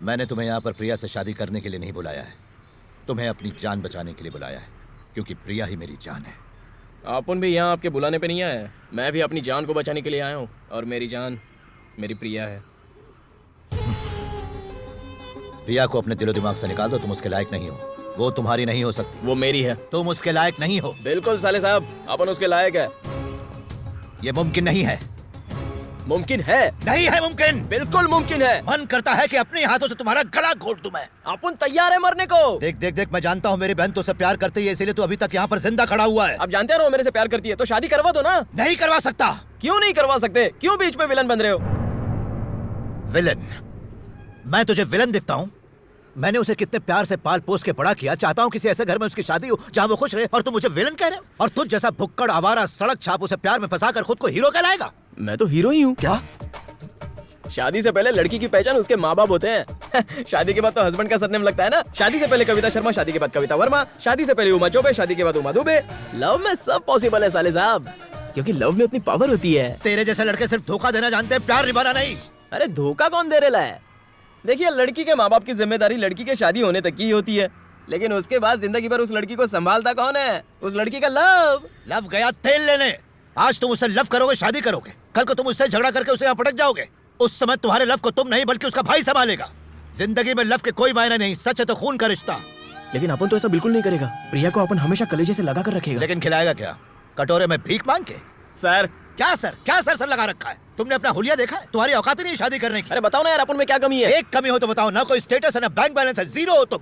मैंने तुम्हें यहाँ पर प्रिया से शादी करने के लिए नहीं बुलाया है, तुम्हें अपनी जान बचाने के लिए बुलाया है, क्योंकि प्रिया ही मेरी जान है। अपन भी यहाँ आपके बुलाने पे नहीं आया है, मैं भी अपनी जान को बचाने के लिए आया हूँ, और मेरी जान मेरी प्रिया है। प्रिया को अपने दिलो दिमाग से निकाल दो, तुम उसके लायक नहीं हो, वो तुम्हारी नहीं हो सकती। वो मेरी है। तुम उसके लायक नहीं हो। बिल्कुल साले साहब, अपन उसके लायक है। ये मुमकिन नहीं है। मुमकिन है। नहीं है मुमकिन। बिल्कुल मुमकिन है। मन करता है कि अपने हाथों से तुम्हारा गला घोट दूं मैं। अपन तैयार है मरने को। देख देख देख, मैं जानता हूँ मेरी बहन तुझसे प्यार करती है, इसीलिए तू अभी तक यहाँ पर जिंदा खड़ा हुआ है। आप जानते हैं ना वो मेरे से प्यार करती है, तो शादी करवा दो ना। नहीं करवा सकता। क्यों नहीं करवा सकते? क्यों बीच में विलन बन रहे हो? विलन? मैं तुझे विलन दिखता हूँ? मैंने उसे कितने प्यार से पाल पोस के बड़ा किया, चाहता हूँ किसी ऐसे घर में उसकी शादी हो जहाँ वो खुश रहे, और तुम मुझे विलन कह रहे हो? और तुझ जैसा भुक्कड़ आवारा सड़क छाप उसे प्यार में फंसाकर खुद को हीरो कहलाएगा? मैं तो हीरो ही हूँ। क्या? शादी से पहले लड़की की पहचान उसके माँ बाप होते हैं। शादी के बाद तो हस्बैंड का सरनेम लगता है ना। शादी से पहले कविता शर्मा, शादी के बाद कविता वर्मा, शादी से पहले उमा चौबे, शादी के बाद उमा दुबे। लव में सब पॉसिबल है साले साहब, क्योंकि लव में उतनी पावर होती है। तेरे जैसे लड़के सिर्फ धोखा देना जानते हैं, प्यार निभाना नहीं। अरे धोखा कौन दे रहा है? देखिए, लड़की के माँ बाप की जिम्मेदारी लड़की के शादी होने तक की होती है, लेकिन उसके बाद जिंदगी भर उस लड़की को संभालता कौन है? उस लड़की का लव। लव गया तेल लेने। आज तुम उससे लव करोगे, शादी करोगे, कल को तुम उससे झगड़ा करके उसे यहाँ पटक जाओगे। उस समय तुम्हारे लव को तुम नहीं बल्कि उसका भाई संभालेगा। जिंदगी में लव के कोई मायने नहीं, सच है तो खून का रिश्ता। लेकिन अपन तो ऐसा बिल्कुल नहीं करेगा। प्रिया को अपन हमेशा कलेजे से लगा कर रखेगा। लेकिन खिलाएगा क्या? कटोरे में भीख मांग के? सर क्या सर? क्या सर सर लगा रखा है? तुमने अपना हुलिया देखा है? तुम्हारी औकात ही नहीं शादी करने की। अरे बताओ ना यार, अपन में क्या कमी है? एक कमी हो तो बताओ ना। कोई स्टेटस है ना बैंक बैलेंस है, जीरो हो तुम।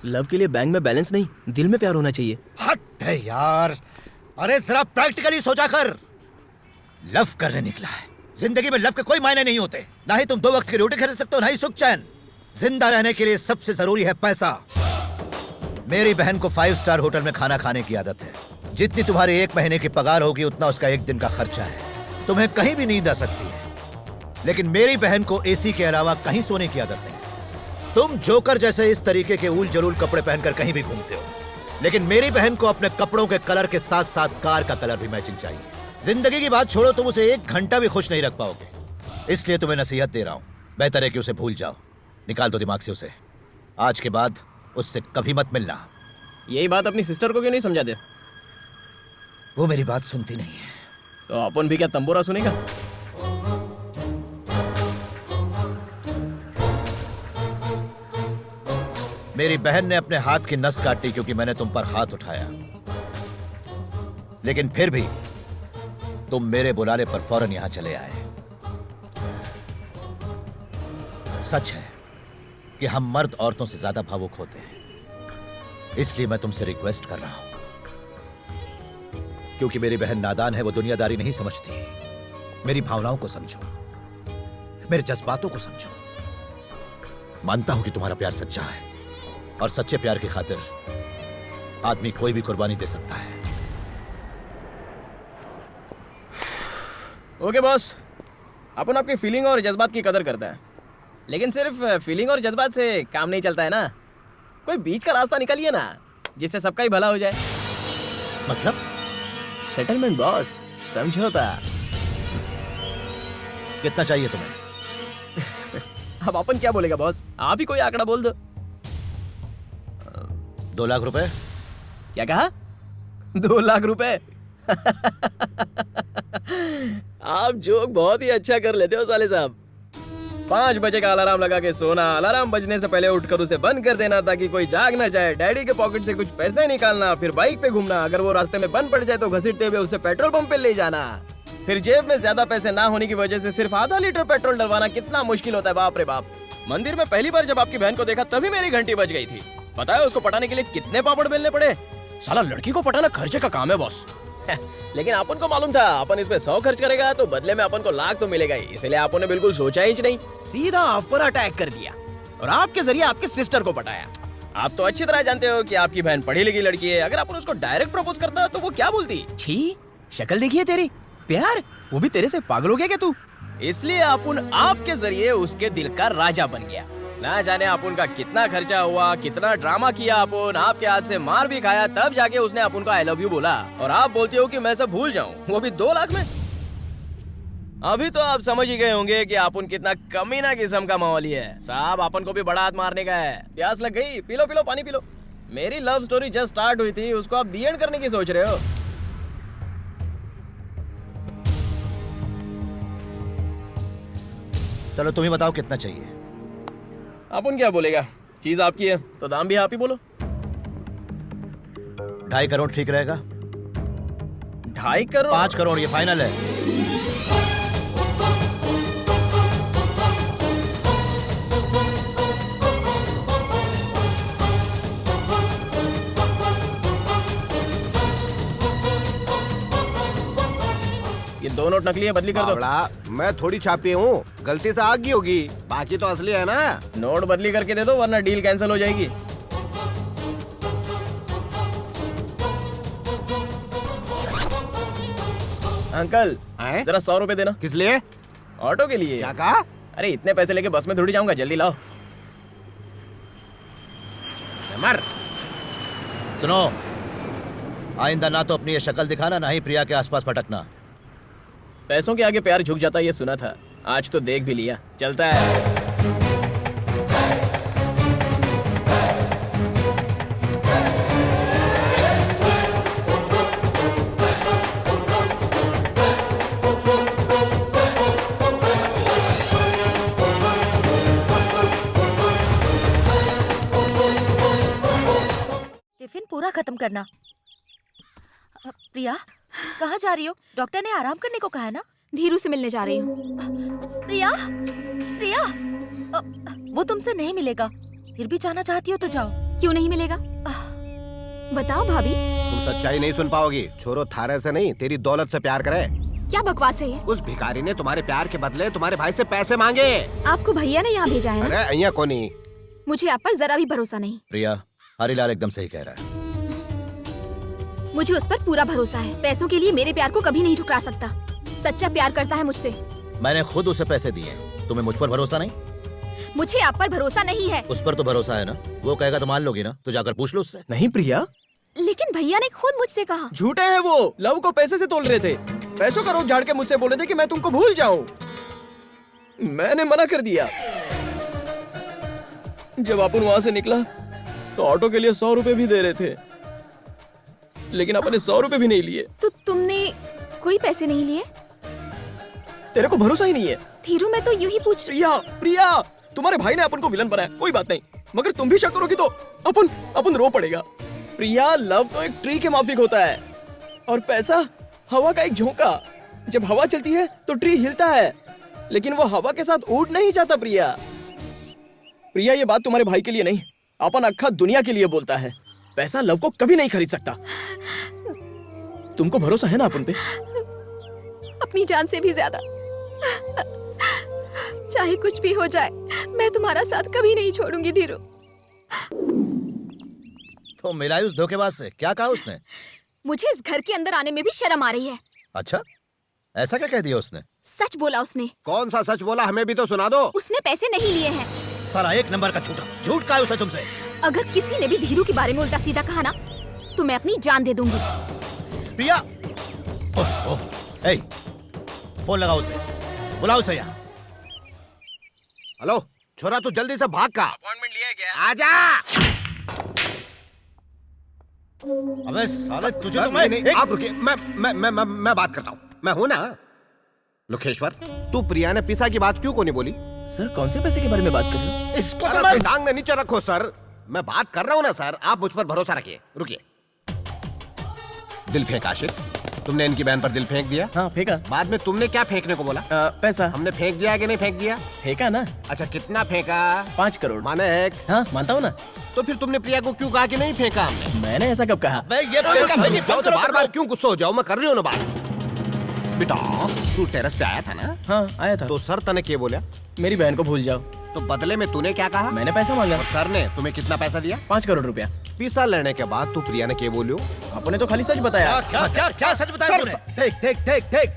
लव के लिए बैंक में बैलेंस नहीं, दिल में प्यार होना चाहिए। हद है यार। अरे जरा प्रैक्टिकली सोचा कर। लव करने निकला है। जिंदगी में लव के कोई मायने नहीं होते। ना ही तुम 2 वक्त की रोटी खरीद सकते हो, ना ही सुख चैन। जिंदा रहने के लिए सबसे जरूरी है पैसा। मेरी बहन को 5 स्टार होटल में खाना खाने की आदत है। जितनी तुम्हारी 1 महीने की पगार होगी उतना उसका 1 दिन का खर्चा है। तुम्हें कहीं भी नींद आ सकती है, लेकिन मेरी बहन को एसी के अलावा कहीं सोने की आदत नहीं। तुम जोकर जैसे इस तरीके के उल जलूल कपड़े पहनकर कहीं भी घूमते हो, लेकिन मेरी बहन को अपने कपड़ों के कलर के साथ साथ कार का कलर भी मैचिंग चाहिए। जिंदगी की बात छोड़ो, तुम उसे 1 घंटा भी खुश नहीं रख पाओगे। इसलिए तुम्हें नसीहत दे रहा हूं, बेहतर है कि उसे भूल जाओ। निकाल दो दिमाग से उसे। आज के बाद उससे कभी मत मिलना। यही बात अपनी सिस्टर को क्यों नहीं समझा दे? वो मेरी बात सुनती नहीं है। तो अपन भी क्या तंबोरा सुनेगा? मेरी बहन ने अपने हाथ की नस काटी क्योंकि मैंने तुम पर हाथ उठाया, लेकिन फिर भी तुम मेरे बुलाने पर फौरन यहां चले आए। सच है कि हम मर्द औरतों से ज्यादा भावुक होते हैं, इसलिए मैं तुमसे रिक्वेस्ट कर रहा हूं, क्योंकि मेरी बहन नादान है, वो दुनियादारी नहीं समझती। मेरी भावनाओं को समझो, मेरे जज्बातों को समझो। मानता हूं कि तुम्हारा प्यार सच्चा है, और सच्चे प्यार की खातिर आदमी कोई भी कुर्बानी दे सकता है। ओके बॉस, अपन आपकी फीलिंग और जज्बात की कदर करता है, लेकिन सिर्फ फीलिंग और जज्बात से काम नहीं चलता है ना। कोई बीच का रास्ता निकालिए ना, जिससे सबका ही भला हो जाए। मतलब? सेटलमेंट बॉस, समझौता। कितना चाहिए तुम्हें? अब अपन क्या बोलेगा बॉस? आप ही कोई आंकड़ा बोल दो। 2 लाख रुपए। क्या कहा? 2 लाख रुपए? आप जोक बहुत ही अच्छा कर लेते हो साले साहब। 5 बजे का अलार्म लगा के सोना, अलार्म बजने से पहले उठकर उसे बंद कर देना ताकि कोई जाग ना जाए, डैडी के पॉकेट से कुछ पैसे निकालना, फिर बाइक पे घूमना, अगर वो रास्ते में बंद पड़ जाए तो घसीटते हुए उसे पेट्रोल पंप पे ले जाना, फिर जेब में ज्यादा पैसे ना होने की वजह से सिर्फ आधा लीटर पेट्रोल डलवाना कितना मुश्किल होता है, बाप रे बाप। मंदिर में पहली बार जब आपकी बहन को देखा तभी मेरी घंटी बज गई थी। पता है उसको पटाने के लिए कितने पापड़ बेलने पड़े? साला लड़की को पटाना खर्चे का काम है बॉस। लेकिन अपन को मालूम था अपन इस पे 100 खर्च करेगा तो बदले में अपन को लाख तो मिलेगा ही, इसलिए अपन ने बिल्कुल सोचा ही नहीं, सीधा आप पर अटैक कर दिया और आपके जरिए आपके सिस्टर को पटाया। आप तो अच्छी तरह जानते हो कि आपकी बहन पढ़ी लिखी लड़की है, अगर अपन उसको डायरेक्ट प्रपोज करता तो वो क्या बोलती? छी, शक्ल देखिए तेरी, प्यार, वो भी तेरे से पागल हो गया क्या तू? इसलिए अपन आपके जरिए उसके दिल का राजा बन गया। ना जाने अपन का कितना खर्चा हुआ, कितना ड्रामा किया अपन, आपके हाथ से मार भी खाया, तब जाके उसने अपन को आई लव यू बोला, और आप बोलते हो कि मैं सब भूल जाऊं, वो भी 2 लाख में। अभी तो आप समझ ही गए होंगे कि अपन कितना कमीना किस्म का माहौल है। साहब अपन को भी बड़ा हाथ मारने का है। प्यास लग गई, पी लो पी लो, पानी पी लो। मेरी लव स्टोरी जस्ट स्टार्ट हुई थी, उसको आप दी एंड करने की सोच रहे हो। चलो तुम ही बताओ कितना चाहिए। अपन क्या बोलेगा, चीज आपकी है तो दाम भी आप ही बोलो। 2.5 करोड़ ठीक रहेगा? 2.5 करोड़? 5 करोड़ ये फाइनल है। ये दो नोट नकली है, बदली कर दो। बावड़ा, मैं थोड़ी छापी हूँ, गलती से आ गई होगी, बाकी तो असली है ना। नोट बदली करके दे दो वरना डील कैंसिल हो जाएगी। अंकल हैं? जरा 100 रुपए देना। किस लिए? ऑटो के लिए। क्या कहा? अरे इतने पैसे लेके बस में थोड़ी जाऊंगा, जल्दी लाओ। मर। सुनो, आइंदा ना तो अपनी ये शक्ल दिखाना, ना ही प्रिया के आसपास भटकना। पैसों के आगे प्यार झुक जाता है, ये सुना था, आज तो देख भी लिया। चलता है। टिफिन पूरा खत्म करना। प्रिया, कहाँ जा रही हो? डॉक्टर ने आराम करने को कहा है ना? धीरू से मिलने जा रही हूँ। प्रिया, प्रिया, वो तुमसे नहीं मिलेगा। फिर भी जाना चाहती हो तो जाओ। क्यों नहीं मिलेगा? बताओ भाभी। तुम सच्चाई नहीं सुन पाओगी। छोरो थारे से नहीं, तेरी दौलत से प्यार करे। क्या बकवास है ये? उस भिखारी ने तुम्हारे प्यार के बदले तुम्हारे भाई से पैसे मांगे। आपको भैया ने यहाँ भेजा है अरे ना? अहिया कोनी। मुझे आप पर जरा भी भरोसा नहीं। प्रिया, हरीलाल एकदम सही कह रहा है। मुझे उस पर पूरा भरोसा है। पैसों के लिए मेरे प्यार को कभी नहीं ठुकरा सकता। सच्चा प्यार करता है मुझसे। मैंने खुद उसे पैसे दिए, तुम्हें मुझ पर भरोसा नहीं? मुझे आप पर भरोसा नहीं है। उस पर तो भरोसा है ना, वो कहेगा तो मान लोगी ना, तो जाकर पूछ लो उससे। नहीं प्रिया, लेकिन भैया ने खुद मुझसे कहा। झूठे हैं वो, लव को पैसे से तोल रहे थे। पैसों का रोग झाड़ के मुझसे बोल रहे थे कि मैं तुमको भूल जाऊं। मैंने मना कर दिया। जब अपन वहां से निकला तो ऑटो के लिए 100 रुपए भी दे रहे थे, लेकिन अपन ने 100 रुपए भी नहीं लिए। तो तुमने कोई पैसे नहीं लिए? तेरे को भरोसा ही नहीं है। धीरू, मैं तो यूं ही पूछ। प्रिया, प्रिया, तुम्हारे भाई ने अपन को विलन बनाया, कोई बात नहीं, मगर तुम भी शक करोगी तो अपन रो पड़ेगा। प्रिया, लव तो एक ट्री के माफिक होता है और पैसा हवा का एक झोंका। जब हवा चलती है तो ट्री हिलता है, लेकिन वो हवा के साथ उड़ नहीं जाता। प्रिया, प्रिया, ये बात तुम्हारे भाई के लिए नहीं, अपन अक्खा दुनिया के लिए बोलता है। पैसा लव को कभी नहीं खरीद सकता। तुमको भरोसा है ना अपन पे? अपनी जान से भी ज्यादा। चाहे कुछ भी हो जाए, मैं तुम्हारा साथ कभी नहीं छोड़ूंगी धीरू। तो मिलाई उस धोखेबाज से, क्या कहा उसने? मुझे इस घर के अंदर आने में भी शर्म आ रही है। अच्छा, ऐसा क्या कह दिया उसने? सच बोला उसने। कौन सा सच बोला, हमें भी तो सुना दो। उसने पैसे नहीं लिए हैं। सारा एक नंबर का झूठा। झूठ कहा है उसने तुमसे? अगर किसी ने भी धीरू के बारे में उल्टा सीधा कहा ना, तो मैं अपनी जान दे दूंगी। प्रिया, ए, फोन लगाओ उसे, बुलाओ उसे यहाँ। हेलो छोरा, तू जल्दी से भाग का। अपॉइंटमेंट लिया क्या? आजा। अबे साले, तुझे सर, तो मैं नहीं, आप रुकिए, मैं बात करता हूँ। मैं हूँ ना लोकेश्वर। तू प्रिया ने पिसा की बात क्यों को नहीं बोली? सर, कौन से पैसे के बारे में बात कर रहे हो? इसको तो अरे मैं टांग में नीचे रखो सर, मैं बात कर रहा हूँ ना सर, आप मुझ पर भरोसा रखिए। रुकिए। दिल फेंक आशिक, तुमने इनकी बहन पर दिल फेंक दिया। हाँ, फेंका। बाद में तुमने क्या फेंकने को बोला? पैसा। हमने फेंक दिया कि नहीं फेंक दिया? फेंका ना। अच्छा, कितना फेंका? 5 करोड़। माने एक। हाँ, मानता हूँ ना। तो फिर तुमने प्रिया को क्यों कहा कि नहीं फेंका हमने? मैंने ऐसा कब कहा? मैं ये जाओ तो बार बार क्यों गुस्सा हो जाओ, मैं कर रही हूँ ना बात। बेटा, तू टेरेस पे आया था ना? हाँ, आया था। तो सर तने क्या बोला? मेरी बहन को भूल जाओ। तो बदले में तूने क्या कहा? मैंने पैसा मांगा। सर ने तुम्हें कितना पैसा दिया? 5 करोड़ रुपया। पिसा लेने के बाद तू प्रिया ने क्या बोलियो? आपने तो खाली सच बताया। क्या क्या क्या सच बताया तूने? देख देख देख देख,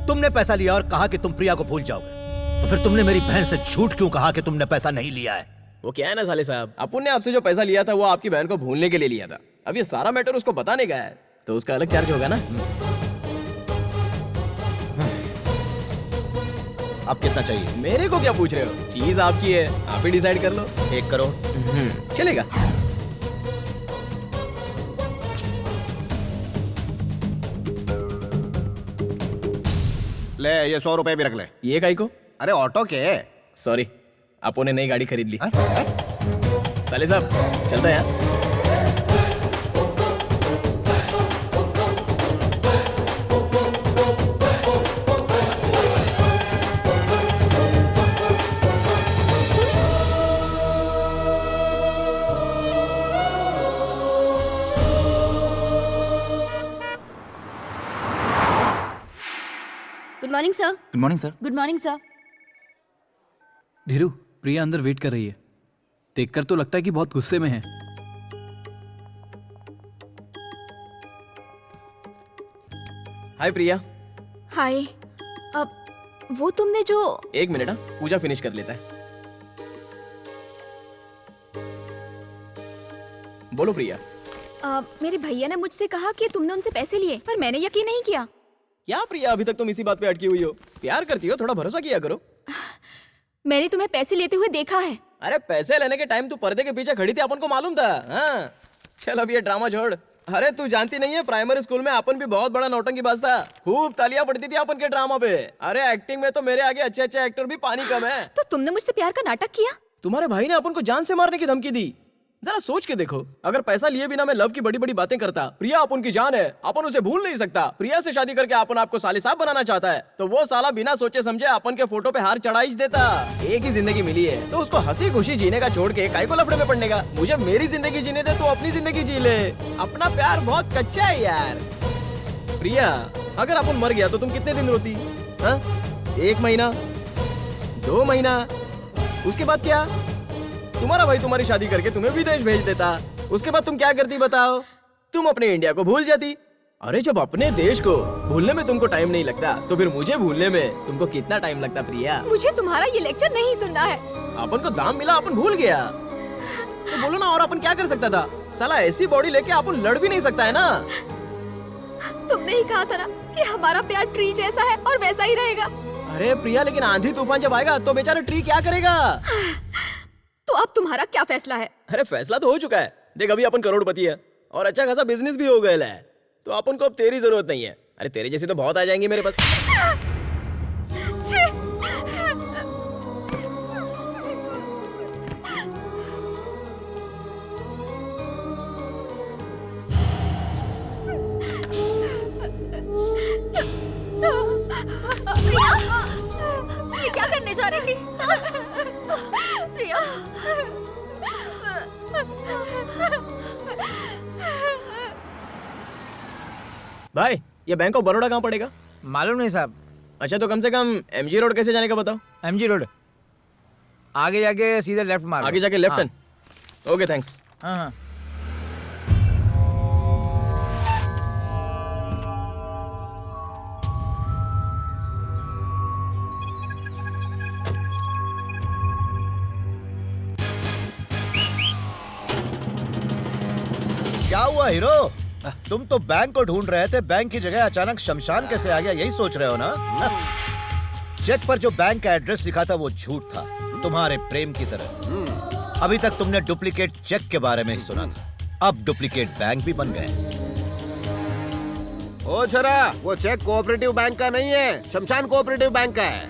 तुमने पैसा लिया और कहा कि तुम प्रिया को भूल जाओगे, तो फिर तुमने मेरी बहन से झूठ क्यों कहा कि तुमने पैसा नहीं लिया है? वो क्या है ना साले साहब, अपन ने आपसे जो पैसा लिया था वो आपकी बहन को भूलने के लिए लिया था। अब ये सारा मैटर उसको बताने का है, तो उसका अलग चार्ज होगा ना। अब कितना चाहिए? मेरे को क्या पूछ रहे हो? चीज आपकी है, आप ही डिसाइड कर लो। 1 करोड़। चलेगा। ले ये 100 रुपए भी रख ले। ये काई को? अरे ऑटो के। सॉरी, आपो ने नई गाड़ी खरीद ली। हाँ? साले साहब, चलता है यहाँ। Good morning sir. Good morning sir. Good morning sir. Dheeru, Priya अंदर वेट कर रही है। देखकर तो लगता है कि बहुत गुस्से में है। हाय प्रिया। हाय। अब वो तुमने जो 1 मिनट, पूजा फिनिश कर लेता है। बोलो प्रिया। मेरे भैया ने मुझसे कहा कि तुमने उनसे पैसे लिए, पर मैंने यकीन नहीं किया। क्या प्रिया, अभी तक तुम इसी बात पे अटकी हुई हो? प्यार करती हो, थोड़ा भरोसा किया करो। मैंने तुम्हें पैसे लेते हुए देखा है। अरे पैसे लेने के टाइम तू पर्दे के पीछे खड़ी थी, अपन को मालूम था। हाँ, चल अब ये ड्रामा छोड़। अरे तू जानती नहीं है, प्राइमरी स्कूल में अपन भी बहुत बड़ा नौटंकीबाज था। खूब तालियां पड़ती थी अपन के ड्रामा पे। अरे एक्टिंग में तो मेरे आगे अच्छे अच्छे एक्टर भी पानी कम है। तो तुमने मुझसे प्यार का नाटक किया? तुम्हारे भाई ने अपन को जान से मारने की धमकी दी। जरा सोच के देखो, अगर पैसा लिए बिना मैं लव की बड़ी बड़ी बातें करता। प्रिया अपन की जान है, अपन उसे भूल नहीं सकता। प्रिया से शादी करके अपन आपको साले साहब बनाना चाहता है, तो वो साला बिना सोचे समझे अपन के फोटो पे हार चढ़ा ही देता। एक ही जिंदगी मिली है, तो उसको हंसी खुशी जीने का छोड़ के काहे को लफड़े में पड़ने का। मुझे मेरी जिंदगी जीने दे, तो अपनी जिंदगी जी ले। अपना प्यार बहुत कच्चा है यार। प्रिया, अगर अपन मर गया तो तुम कितने दिन रोती? हाँ? 1 महीना, 2 महीना, उसके बाद क्या? तुम्हारा भाई तुम्हारी शादी करके तुम्हें विदेश भेज देता। उसके बाद तुम क्या करती बताओ? तुम अपने इंडिया को भूल जाती। अरे जब अपने देश को भूलने में तुमको टाइम नहीं लगता, तो फिर मुझे भूलने में तुमको कितना टाइम लगता प्रिया? मुझे तुम्हारा ये लेक्चर नहीं सुनना है। अपन को दाम मिला, अपन भूल गया। तो बोलो ना, और अपन क्या कर सकता था? साला ऐसी बॉडी लेके अपन लड़ भी नहीं सकता है ना। तुमने ही कहा था ना कि हमारा प्यार ट्री जैसा है और वैसा ही रहेगा। अरे प्रिया, लेकिन आंधी तूफान जब आएगा तो बेचारा ट्री क्या करेगा? तो अब तुम्हारा क्या फैसला है? अरे फैसला तो हो चुका है। देख, अभी अपन करोड़पति है और अच्छा खासा बिजनेस भी हो गया है, तो अपन को अब तेरी जरूरत नहीं है। अरे तेरे जैसी तो बहुत आ जाएंगी मेरे पास। ये क्या करने जा रही थी? प्रिया, भाई, ये बैंक ऑफ बड़ौदा कहाँ पड़ेगा? मालूम नहीं साहब। अच्छा, तो कम से कम एमजी रोड कैसे जाने का बताओ। एमजी रोड आगे जाके सीधे लेफ्ट मारो। आगे जाके लेफ्ट हैंड। Okay, thanks. हाँ हाँ। क्या हुआ हीरो? तुम तो बैंक को ढूंढ रहे थे, बैंक की जगह अचानक शमशान कैसे आ गया, यही सोच रहे हो ना? चेक पर जो बैंक का एड्रेस लिखा था वो झूठ था, तुम्हारे प्रेम की तरह। अभी तक तुमने डुप्लीकेट चेक के बारे में ही सुना था, अब डुप्लीकेट बैंक भी बन गए। ओ छोरा, वो चेक कोऑपरेटिव बैंक का नहीं है, शमशान कोऑपरेटिव बैंक का है।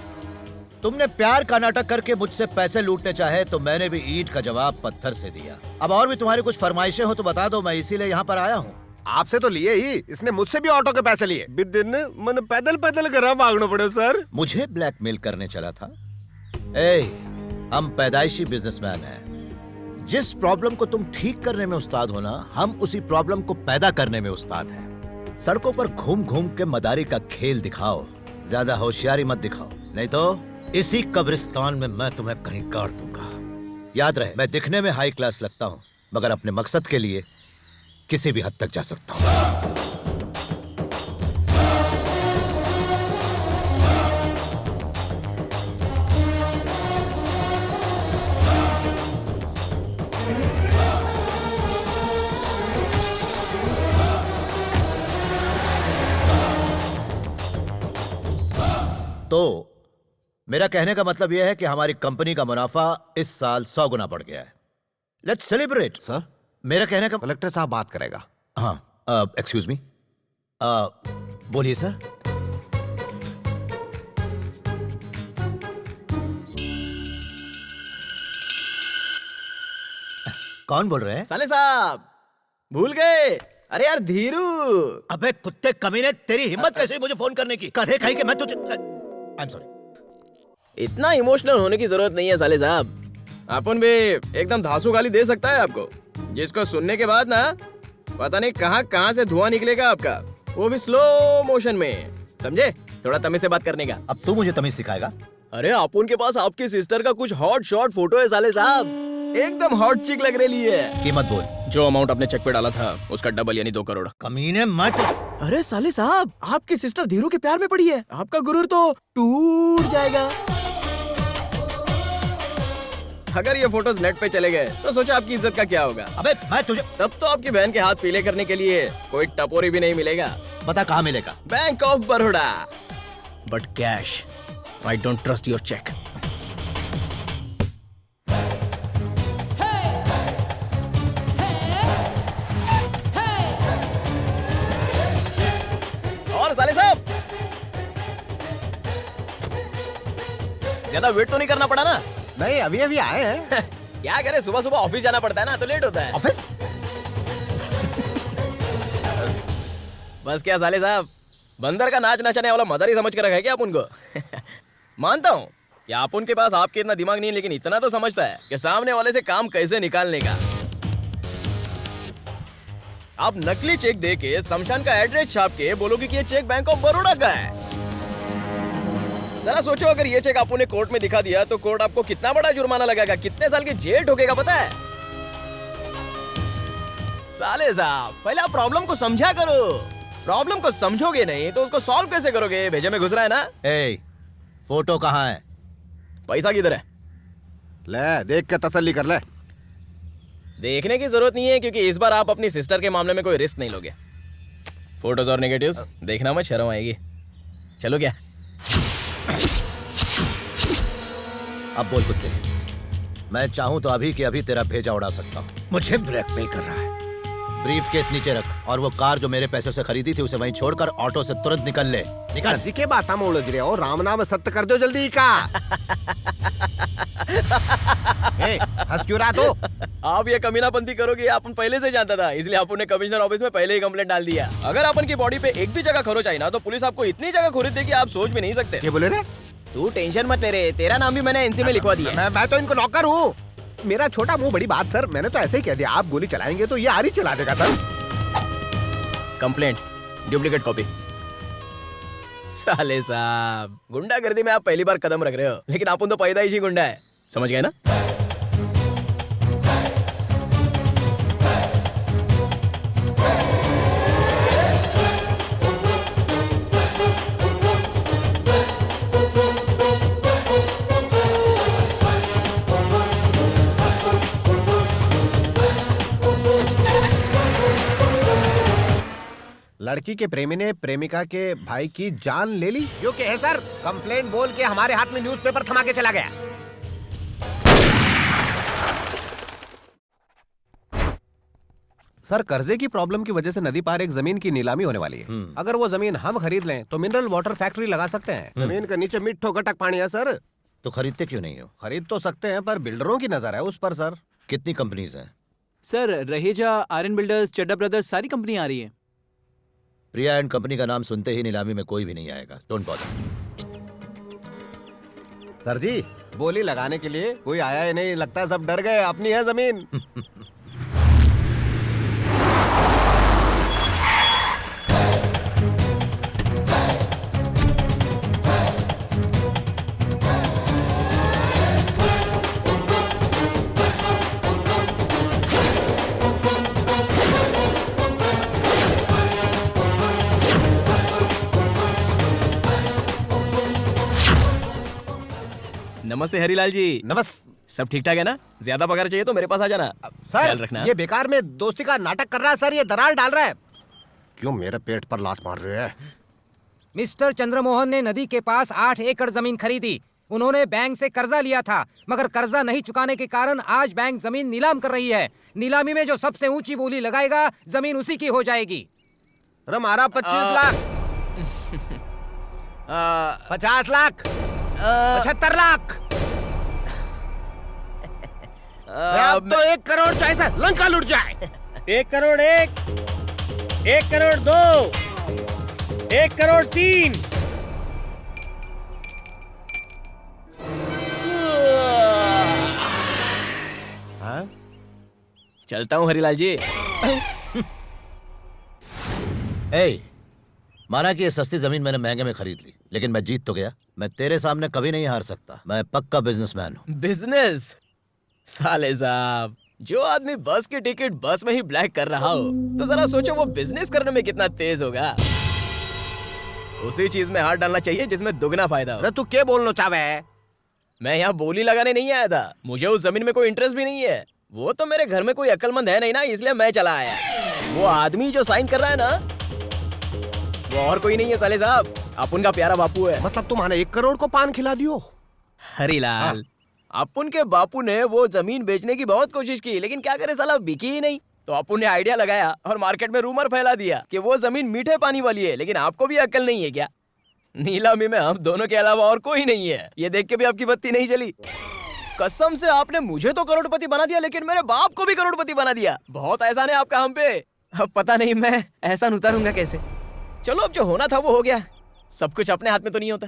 तुमने प्यार का नाटक करके मुझसे पैसे लूटने चाहे, तो मैंने भी ईंट का जवाब पत्थर से दिया। अब और भी तुम्हारी कुछ फरमाइशें हो तो बता दो, मैं इसीलिए यहाँ पर आया हूँ। आपसे तो लिए ही, इसने मुझसे भी ऑटो के पैसे लिए। दिन मन पैदल पैदल घर भागना पड़े सर। मुझे ब्लैकमेल करने चला था? हम पैदाइशी बिजनेसमैन हैं। जिस प्रॉब्लम को तुम ठीक करने में उस्ताद हो ना, हम उसी प्रॉब्लम को पैदा करने में उस्ताद हैं। सड़कों पर घूम घूम के मदारी का खेल दिखाओ, ज्यादा होशियारी मत दिखाओ, नहीं तो इसी कब्रिस्तान में मैं तुम्हें कहीं गाड़ दूंगा। याद रहे, मैं दिखने में हाई क्लास लगता हूँ, मगर अपने मकसद के लिए किसी भी हद तक जा सकता हूँ। तो मेरा कहने का मतलब यह है कि हमारी कंपनी का मुनाफा इस साल 100 गुना बढ़ गया है। Let's celebrate. सर मेरा कहने का कलेक्टर साहब बात करेगा। हाँ, एक्सक्यूज मी, बोलिए सर। कौन बोल रहे हैं? साले साहब भूल गए? अरे यार धीरू। अबे कुत्ते कमीने, तेरी हिम्मत कैसे हुई मुझे फोन करने की? कहे कहीं के मैं तुझे आई एम सॉरी। इतना इमोशनल होने की जरूरत नहीं है साले साहब। अपन भी एकदम धांसू गाली दे सकता है आपको, जिसको सुनने के बाद ना पता नहीं कहां से धुआं निकलेगा आपका, वो भी स्लो मोशन में। समझे? थोड़ा तमीज से बात करने का। अब तू मुझे तमीज सिखाएगा? अरे अपन के पास आपकी सिस्टर का कुछ हॉट शॉट फोटो है साले साहब, एकदम हॉट चिक लग रही है। कीमत बोल। जो अमाउंट आपने चेक पे डाला था उसका डबल यानी 2 करोड़। कमीने मत। अरे साले साहब, आपकी सिस्टर धीरू के प्यार में पड़ी है, आपका गुरूर तो टूट जाएगा। अगर ये फोटोज नेट पे चले गए तो सोचो आपकी इज्जत का क्या होगा। अबे मैं तुझे तब तो आपकी बहन के हाथ पीले करने के लिए कोई टपोरी भी नहीं मिलेगा। बता कहाँ मिलेगा? Bank of Baroda, but cash. I don't trust your cheque. और साले साहब ज्यादा वेट तो नहीं करना पड़ा ना? नहीं, अभी अभी आए हैं। क्या करे, सुबह सुबह ऑफिस जाना पड़ता है ना, तो लेट होता है। ऑफिस? बस क्या साले साहब, बंदर का नाच नचाने वाला मदर ही समझ कर रखा है क्या आप उनको? मानता हूँ कि आप उनके पास आपके इतना दिमाग नहीं है, लेकिन इतना तो समझता है कि सामने वाले से काम कैसे निकालने का। आप नकली चेक दे के शमशान का एड्रेस छाप के बोलोगे कि ये चेक बैंक ऑफ बड़ौदा का है। जरा सोचो, अगर ये चेक आपने कोर्ट में दिखा दिया तो कोर्ट आपको कितना बड़ा जुर्माना लगाएगा, कितने साल की जेल ठोकेगा पता है? साले साहब पहले आप प्रॉब्लम को समझा करो। प्रॉब्लम को समझोगे नहीं तो उसको सॉल्व कैसे करोगे? भेजे में घुस रहा है ना। ए, फोटो कहाँ है? पैसा किधर है? ले देख के तसल्ली कर ले। देखने की जरूरत नहीं है, क्योंकि इस बार आप अपनी सिस्टर के मामले में कोई रिस्क नहीं लोगे। फोटोज और नेगेटिव्स देखना मत, शर्म आएगी। चलो क्या? अब बोल कुत्ते, मैं चाहूं तो अभी के अभी तेरा भेजा उड़ा सकता हूं। मुझे ब्लैकमेल कर रहा है। ब्रीफ केस नीचे रख और वो कार जो मेरे पैसों से खरीदी थी उसे वहीं छोड़कर ऑटो से तुरंत निकल ले। निकल। जी के बात हम उलझ रहे हो, राम नाम सत्य कर दो जल्दी का। हंस क्यों रहा तू? आप ये कमीनापंती करोगे अपन पहले से जानता था, इसलिए अपन ने कमिश्नर ऑफिस में पहले ही कंप्लेंट डाल दिया। अगर अपन की बॉडी पे एक भी जगह खरोच आई ना तो पुलिस आपको इतनी जगह खरीद देगी आप सोच भी नहीं सकते। क्या बोले रे? तू टेंशन मत ले रे, तेरा नाम भी मैंने एनसी में लिखवा दिया। मैं तो इनको नौकर हूँ। मेरा छोटा मुंह बड़ी बात सर, मैंने तो ऐसे ही कह दिया। आप गोली चलाएंगे तो ये आरी चला देगा सर। Complaint, duplicate copy. साले साहब, गुंडागर्दी में आप पहली बार कदम रख रहे हो, लेकिन अपन तो पैदाइशी गुंडा है, समझ गए ना? लड़की के प्रेमी ने प्रेमिका के भाई की जान ले ली। यो क्या है सर? कंप्लेंट बोल के हमारे हाथ में न्यूज़पेपर थमा के चला गया। सर कर्जे की प्रॉब्लम की वजह से नदी पार एक जमीन की नीलामी होने वाली है। अगर वो जमीन हम खरीद लें तो मिनरल वाटर फैक्ट्री लगा सकते हैं। जमीन के नीचे मिट्ठो गटक पानी है सर। तो खरीदते क्यों नहीं हो? खरीद तो सकते हैं पर बिल्डरों की नजर है उस पर सर। कितनी कंपनीज हैं? सर रहेजा, आर्यन बिल्डर्स, चड्डा ब्रदर्स, सारी कंपनी आ रही है। प्रिया एंड कंपनी का नाम सुनते ही नीलामी में कोई भी नहीं आएगा। Don't bother. सर जी बोली लगाने के लिए कोई आया ही नहीं, लगता है सब डर गए। अपनी है जमीन। नमस्ते हरीलाल जी। सब ठीक ठाक है ना? ज्यादा पगार चाहिए तो मेरे पास आ जाना। ख्याल सर रखना। ये बेकार में दोस्ती का नाटक कर रहा है सर। ये दरार डाल रहा है। क्यों मेरे पेट पर लात मार रहे हैं? मिस्टर चंद्रमोहन ने नदी के पास 8 एकड़ जमीन खरीदी। उन्होंने बैंक से कर्जा लिया था, मगर कर्जा नहीं चुकाने के कारण आज बैंक जमीन नीलाम कर रही है। नीलामी में जो सबसे ऊंची बोली लगाएगा जमीन उसी की हो जाएगी। अरे मारा 25 लाख, 50 लाख, 75 लाख। अब तो 1 करोड़ चाहिए, लंका लुट जाए। 1 करोड़ 1 करोड़ 2, 1 करोड़ 3। हाँ? चलता हूँ हरीलाल जी। ए, माना कि ये सस्ती जमीन मैंने महंगे में खरीद ली, लेकिन मैं जीत तो गया। मैं तेरे सामने कभी नहीं हार सकता। मैं पक्का बिजनेसमैन हूँ। बिजनेस? साले साहब, जो आदमी बस की टिकट बस में ही ब्लैक कर रहा हो, तो जरा सोचो वो बिजनेस करने में कितना तेज होगा। उसी चीज में हाथ डालना चाहिए जिसमें दुगना फायदा हो। अरे तू क्या बोलना चाहे है? मैं यहाँ बोली लगाने नहीं आया था। मुझे उस जमीन में कोई इंटरेस्ट भी नहीं है। वो तो मेरे घर में कोई अक्लमंद है नहीं ना, इसलिए मैं चला आया। वो आदमी जो साइन कर रहा है ना, वो और कोई नहीं है साले साहब, अपुन का प्यारा बापू है। मतलब तुम्हारे 1 करोड़ को पान खिला दियो? हरीलाल, अपुन के बापू ने वो जमीन बेचने की बहुत कोशिश की, लेकिन क्या करे साला, बिकी ही नहीं। तो अपुन ने आइडिया लगाया और मार्केट में रूमर फैला दिया कि वो जमीन मीठे पानी वाली है। लेकिन आपको भी अक्ल नहीं है क्या? नीलामी में हम दोनों के अलावा और कोई नहीं है। ये देख के भी आपकी बत्ती नहीं जली। कसम से आपने मुझे तो करोड़पति बना दिया, लेकिन मेरे बाप को भी करोड़पति बना दिया। बहुत एहसान है आपका हम पे। अब पता नहीं मैं एहसान उतारूंगा कैसे। चलो, अब जो होना था वो हो गया। सब कुछ अपने हाथ में तो नहीं होता।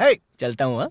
हे, चलता हूँ।